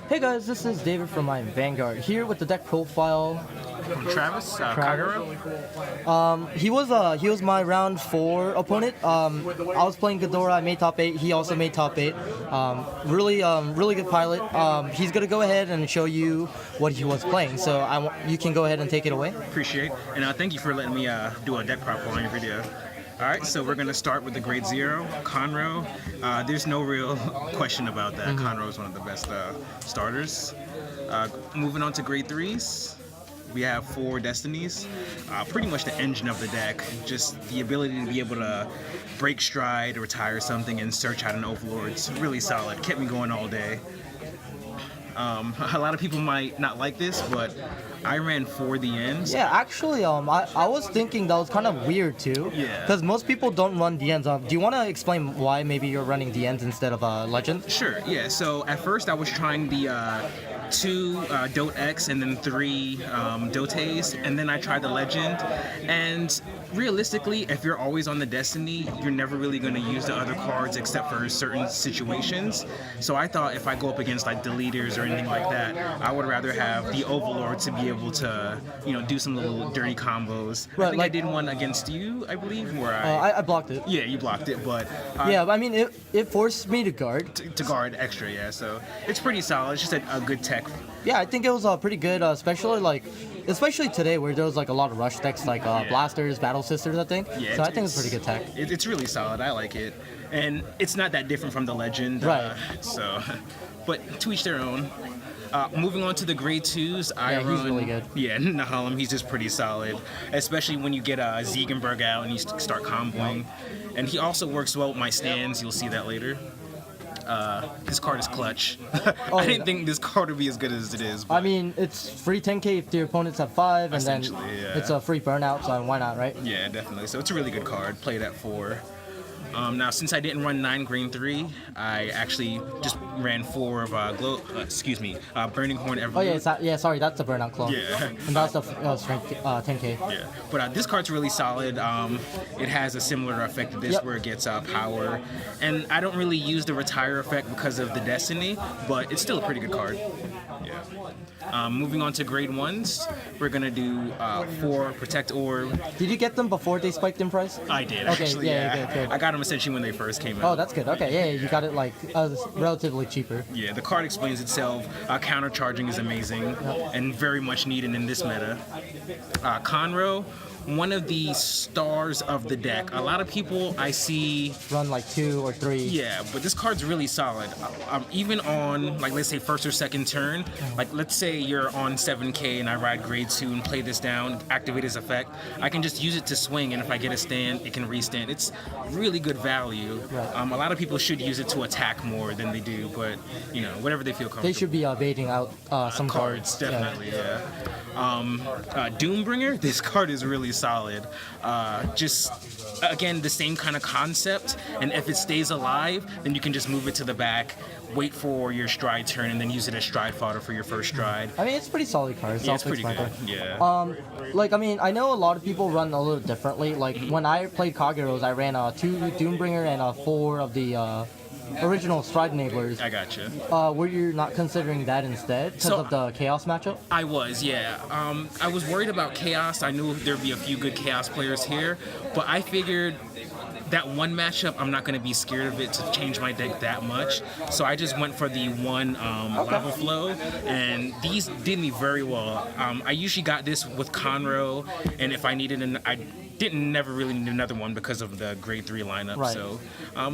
Hey guys, this is David from my Vanguard here with the deck profile. From Travis, Kagero. He was my round 4 opponent. I was playing Ghidorah. I made top 8. He also made top 8. Really good pilot. He's gonna go ahead and show you what he was playing. So you can go ahead and take it away. Appreciate, and thank you for letting me do a deck profile on your video. Alright, so we're going to start with the grade 0, Conroe. There's no real question about that. Conroe is one of the best starters. Moving on to grade 3s, we have 4 Destinies. Pretty much the engine of the deck. Just the ability to be able to break stride, retire something, and search out an Overlord. It's really solid. Kept me going all day. A lot of people might not like this, but I ran 4 the ends. Yeah, actually, I was thinking that was kind of weird too. Yeah. Because most people don't run DNs. Do you want to explain why maybe you're running DNs instead of Legend? Sure, yeah. So at first I was trying the 2 Dote X and then 3 Dotes, and then I tried the Legend. And realistically, if you're always on the Destiny, you're never really going to use the other cards except for certain situations. So I thought if I go up against like deleters or anything like that, I would rather have the Overlord to be able to, do some little dirty combos. Right, I think I did one against you, I believe, where I blocked it. Yeah, you blocked it, but yeah, I mean it forced me to guard. To guard extra, yeah. So it's pretty solid. It's just a good tech. Yeah, I think it was pretty good, especially today where there was like a lot of rush decks like Blasters, Battle Sisters, I think. Yeah, so I think it's pretty good tech. It's really solid. I like it, and it's not that different from the Legend. Right. But to each their own. Moving on to the grade 2s, I run. He's really good. Yeah, Nahalem, he's just pretty solid, especially when you get Ziegenberg out and you start comboing. And he also works well with my stands. You'll see that later. This card is clutch. I didn't think this card would be as good as it is. I mean, it's free 10k if your opponent's at 5, and then yeah. it's a free burnout, so why not, right? Yeah, definitely. So it's a really good card. Played at 4. Now, since I didn't run 9 grade 3, I actually just ran 4 of Burning Horn Everlord. Oh yeah, sorry, that's the burnout clone. Yeah. And that's the strength 10k. Yeah, but this card's really solid. It has a similar effect to this where it gets power, and I don't really use the retire effect because of the Destiny, but it's still a pretty good card. Yeah. Moving on to grade 1s, we're gonna do 4 Protect Orb. Did you get them before they spiked in price? I did, okay, actually. Yeah, good. I got them essentially when they first came out. Oh, that's good. Okay, yeah, you got it like relatively cheaper. Yeah, the card explains itself. Countercharging is amazing and very much needed in this meta. Conroe, one of the stars of the deck. A lot of people I see run like 2 or 3. Yeah, but this card's really solid. Even on, like, let's say first or second turn, like let's say you're on 7k and I ride grade 2 and play this down, activate his effect, I can just use it to swing, and if I get a stand, it can restand. It's really good value. Right. A lot of people should use it to attack more than they do, but whatever they feel comfortable. They should be baiting out some cards. Definitely, yeah. Doombringer, this card is really solid. Just again, the same kind of concept, and if it stays alive, then you can just move it to the back, wait for your stride turn, and then use it as stride fodder for your first stride. I mean, it's pretty solid card. Yeah, it's pretty good. Yeah. I mean, I know a lot of people run a little differently. Like when I played Kageros, I ran 2 Doombringer and 4 of the original Stride Enablers. I gotcha. Were you not considering that instead because of the Chaos matchup? I was, yeah. I was worried about Chaos. I knew there'd be a few good Chaos players here, but I figured that one matchup, I'm not going to be scared of it to change my deck that much. So I just went for the one Lava Flow, and these did me very well. I usually got this with Conroe, and if I needed I never really need another one because of the grade 3 lineup. Right. So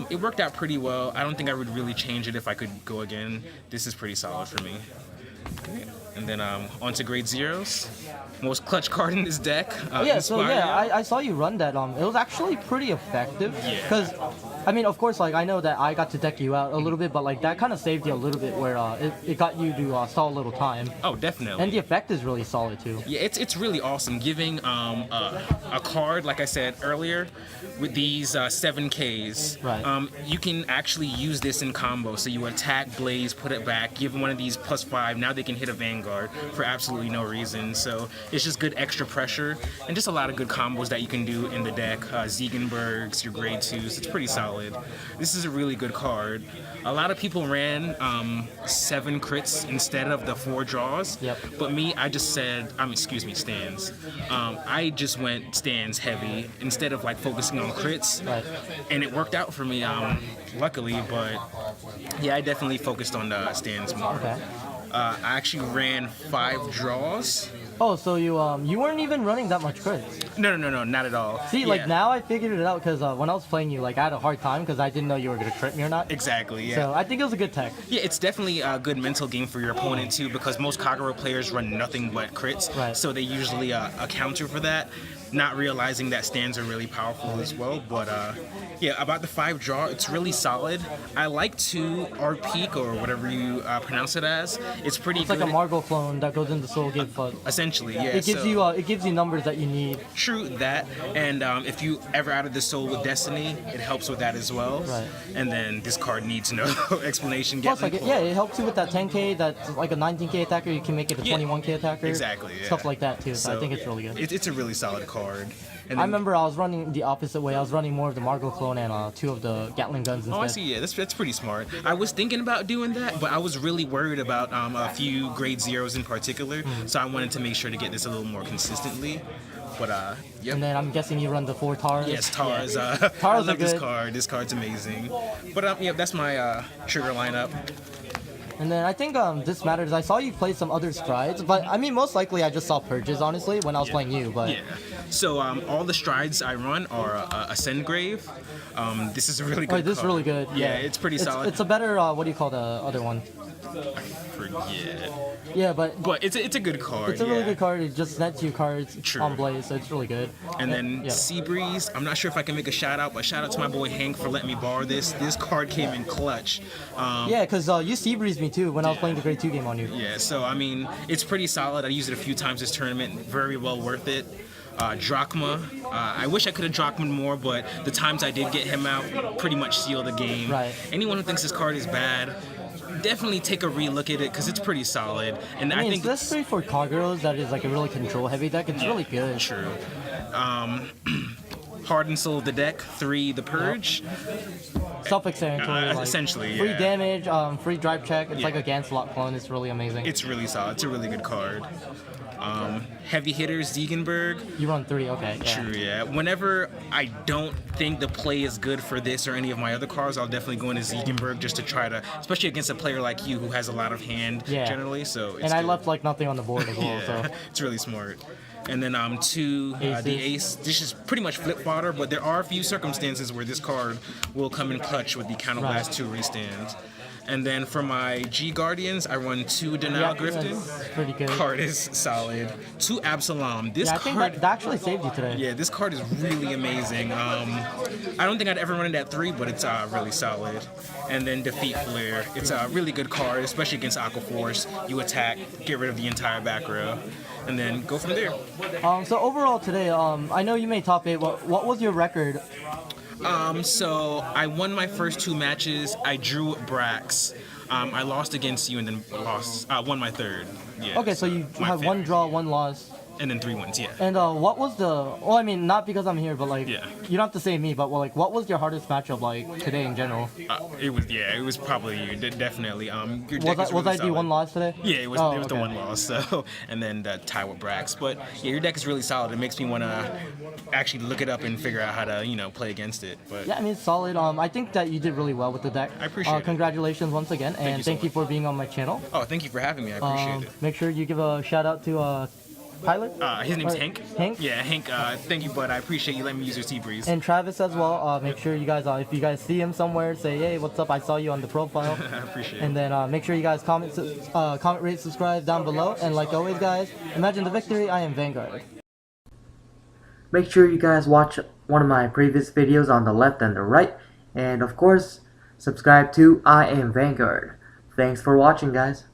it worked out pretty well. I don't think I would really change it if I could go again. This is pretty solid for me. Okay. And then on to grade 0s. Most clutch card in this deck. I saw you run that. It was actually pretty effective. Yeah. Because, I mean, of course, like I know that I got to deck you out a little bit, but like that kind of saved you a little bit where it got you to stall a little time. Oh, definitely. And the effect is really solid too. Yeah, it's really awesome. Giving a card, like I said earlier, with these 7Ks, right. You can actually use this in combo. So you attack, blaze, put it back, give one of these +5. Now they can hit a Vanguard for absolutely no reason. So it's just good extra pressure and just a lot of good combos that you can do in the deck. Ziegenbergs, your grade 2s. It's pretty solid. solid. This is a really good card. A lot of people ran 7 crits instead of the 4 draws. Yep. But me, I just said, excuse me, stands. I just went stands heavy instead of like focusing on crits. Right. And it worked out for me, luckily. But yeah, I definitely focused on the stands more. Okay. I actually ran 5 draws. Oh, so you weren't even running that much crits. No, not at all. See, like now I figured it out because when I was playing you, like I had a hard time because I didn't know you were gonna crit me or not. Exactly, yeah. So I think it was a good tech. Yeah, it's definitely a good mental game for your opponent too, because most Kagero players run nothing but crits. Right. So they usually a counter for that, not realizing that stands are really powerful as well. But yeah, about the 5 draw, it's really solid. I like to ARG peak or whatever you pronounce it as. It's pretty good. It's like a Margot clone that goes into Soul Give, but Essentially, yeah. it gives you numbers that you need. True that, and if you ever added the soul with Destiny, it helps with that as well. Right. And then this card needs no explanation. Plus, like it helps you with that 10k. That's like a 19k attacker. You can make it a 21k attacker. Exactly. Yeah. Stuff like that too. So I think it's really good. It's a really solid card. And I remember I was running the opposite way. I was running more of the Margot clone and 2 of the Gatling guns instead. Oh, I see. Yeah, that's pretty smart. I was thinking about doing that, but I was really worried about a few grade zeros in particular. So I wanted to make sure to get this a little more consistently. But yep. And then I'm guessing you run the 4 Tars. Yes, Tars. Yeah. I Tars love are good. this card. This card's amazing. But yeah, that's my trigger lineup. And then I think this matters. I saw you play some other strides, but I mean most likely I just saw purges honestly when I was playing you. But yeah. So all the strides I run are Ascend Grave. This is a really good. Oh, this is really good. Yeah, it's pretty solid. It's a better what do you call the other one? I forget. Yeah, but it's a good card. It's a really good card. It just nets you cards on Blaze, so it's really good. And then Seabreeze, I'm not sure if I can make a shout out, but shout out to my boy Hank for letting me borrow this. This card came in clutch. Yeah, because you Seabreezed me too when I was playing the grade 2 game on you. Yeah, so I mean, it's pretty solid. I used it a few times this tournament. Very well worth it. Drachma. I wish I could have Drachma more, but the times I did get him out pretty much sealed the game. Right. Anyone who thinks this card is bad, definitely take a re-look at it because it's pretty solid. And I think especially for Kageros, that is like a really control-heavy deck. It's really good. True. Heart and Soul of the deck, 3 the Purge. Self-explanatory. Essentially, free damage, free drive check. It's like a Ganslot clone. It's really amazing. It's really solid. It's a really good card. Heavy hitters, Ziegenberg. You run 3, okay. Yeah. True, yeah. Whenever I don't think the play is good for this or any of my other cards, I'll definitely go into Ziegenberg just to try to, especially against a player like you who has a lot of hand generally. So it's I left like nothing on the board as well. So it's really smart. And then the ace. This is pretty much flip fodder, but there are a few circumstances where this card will come in clutch with the Counter Blast 2 restands. And then for my G Guardians, I run 2 Denial Grifton. That's pretty good. Card is solid. 2 Absalom. This card, I think that actually saved you today. Yeah, this card is really amazing. I don't think I'd ever run it at 3, but it's really solid. And then Defeat Flare. It's a really good card, especially against Aqua Force. You attack, get rid of the entire back row, and then go from there. So overall today, I know you made top 8. What was your record? So I won my first 2 matches. I drew Brax. I lost against you and then won my third. Yeah. Okay, so you have 1 draw, 1 loss. And then 3 wins, yeah. And what was the? Well, I mean, not because I'm here, but like, you don't have to say me, but well, like, what was your hardest matchup like today in general? It was probably you, definitely. Your deck was I the 1 loss today? Yeah, it was the 1 loss. So, and then the tie with Brax. But yeah, your deck is really solid. It makes me want to actually look it up and figure out how to play against it. But yeah, I mean, it's solid. I think that you did really well with the deck. I appreciate it. Congratulations once again, and thank you for being on my channel. Oh, thank you for having me. I appreciate it. Make sure you give a shout out to Pilot? His name's Hank. Hank? Yeah, Hank. Thank you, bud. I appreciate you letting me use your Seabreeze. And Travis as well. Make sure you guys, if you guys see him somewhere, say, hey, what's up? I saw you on the profile. I appreciate it. And then make sure you guys comment, rate, subscribe down below. And like always, guys, imagine the victory. I am Vanguard. Make sure you guys watch one of my previous videos on the left and the right. And of course, subscribe to I am Vanguard. Thanks for watching, guys.